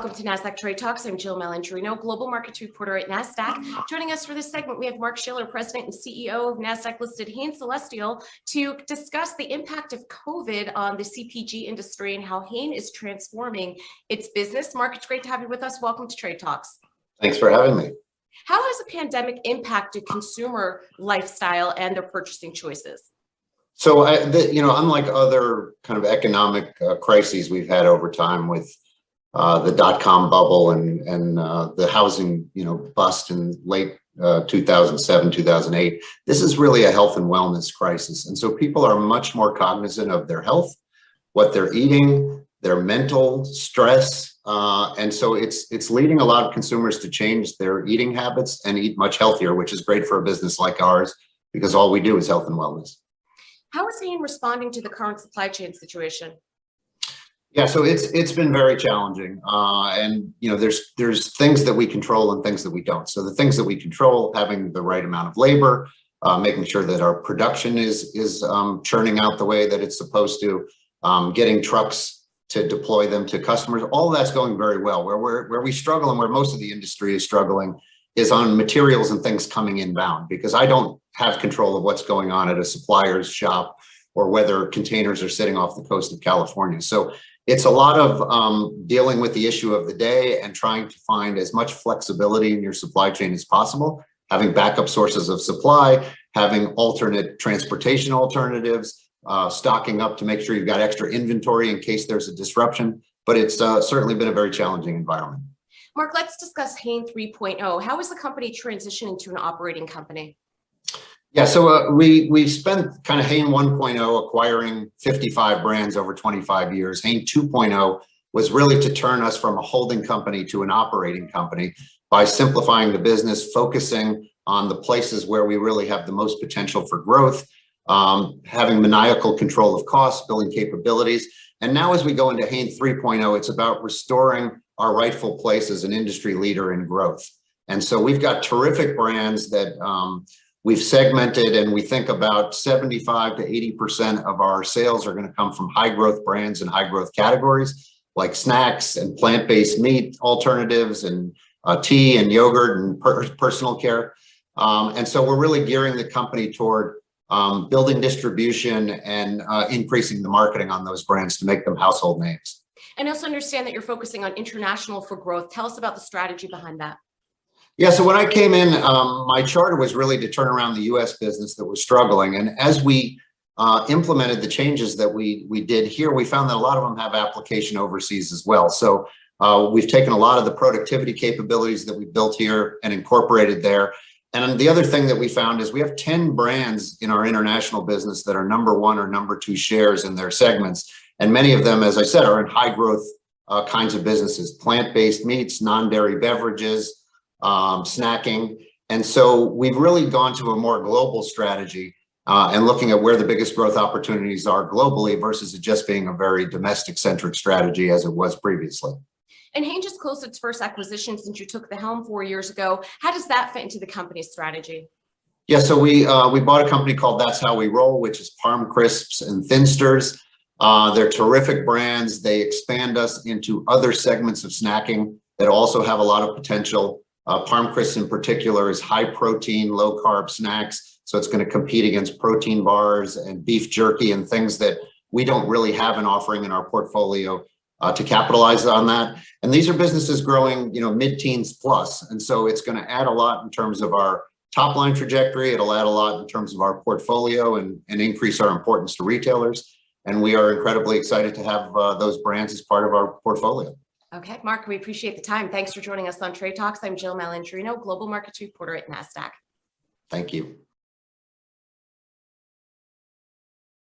Welcome to Nasdaq Trade Talks. I'm Jill Malandrino, Global Markets Reporter at Nasdaq. Joining us for this segment, we have Mark Schiller, President and CEO of Nasdaq-listed Hain Celestial, to discuss the impact of COVID on the CPG industry and how Hain is transforming its business. Mark, it's great to have you with us. Welcome to Trade Talks. Thanks for having me. How has the pandemic impacted consumer lifestyle and their purchasing choices? So, unlike other kind of economic crises we've had over time with the dot-com bubble and the housing, bust in late 2007, 2008, this is really a health and wellness crisis. And so people are much more cognizant of their health, what they're eating, their mental stress. And so it's leading a lot of consumers to change their eating habits and eat much healthier, which is great for a business like ours, because all we do is health and wellness. How is Hain responding to the current supply chain situation? Yeah, so it's been very challenging, and there's things that we control and things that we don't. So the things that we control, having the right amount of labor, making sure that our production is churning out the way that it's supposed to, getting trucks to deploy them to customers. All that's going very well. Where we struggle and where most of the industry is struggling is on materials and things coming inbound, because I don't have control of what's going on at a supplier's shop or whether containers are sitting off the coast of California. So it's a lot of dealing with the issue of the day and trying to find as much flexibility in your supply chain as possible, having backup sources of supply, having alternate transportation alternatives, stocking up to make sure you've got extra inventory in case there's a disruption. But it's certainly been a very challenging environment. Mark, let's discuss Hain 3.0. How is the company transitioning to an operating company? Yeah, so we spent kind of Hain 1.0 acquiring 55 brands over 25 years. Hain 2.0 was really to turn us from a holding company to an operating company by simplifying the business, focusing on the places where we really have the most potential for growth, having maniacal control of costs, building capabilities. And now as we go into Hain 3.0, it's about restoring our rightful place as an industry leader in growth. And so we've got terrific brands that we've segmented, and we think about 75 to 80% of our sales are going to come from high growth brands and high growth categories like snacks and plant-based meat alternatives and tea and yogurt and personal care. And so we're really gearing the company toward building distribution and increasing the marketing on those brands to make them household names. And I also understand that you're focusing on international for growth. Tell us about the strategy behind that. Yeah, so when I came in, my charter was really to turn around the U.S. business that was struggling. And as we implemented the changes that we did here, we found that a lot of them have application overseas as well. So we've taken a lot of the productivity capabilities that we built here and incorporated there. And the other thing that we found is we have 10 brands in our international business that are number one or number two shares in their segments. And many of them, as I said, are in high growth kinds of businesses, plant-based meats, non-dairy beverages, snacking. And so we've really gone to a more global strategy and looking at where the biggest growth opportunities are globally versus it just being a very domestic centric strategy as it was previously. And Hain just closed its first acquisition since you took the helm 4 years ago. How does that fit into the company's strategy? Yeah, so we bought a company called That's How We Roll, which is Parm Crisps and Thinsters. They're terrific brands. They expand us into other segments of snacking that also have a lot of potential. Parm Crisps in particular is high protein, low carb snacks. So it's going to compete against protein bars and beef jerky and things that we don't really have an offering in our portfolio to capitalize on that. And these are businesses growing, mid-teens plus. And so it's going to add a lot in terms of our top line trajectory. It'll add a lot in terms of our portfolio and increase our importance to retailers. And we are incredibly excited to have those brands as part of our portfolio. Okay, Mark, we appreciate the time. Thanks for joining us on Trade Talks. I'm Jill Malandrino, Global Markets Reporter at Nasdaq. Thank you.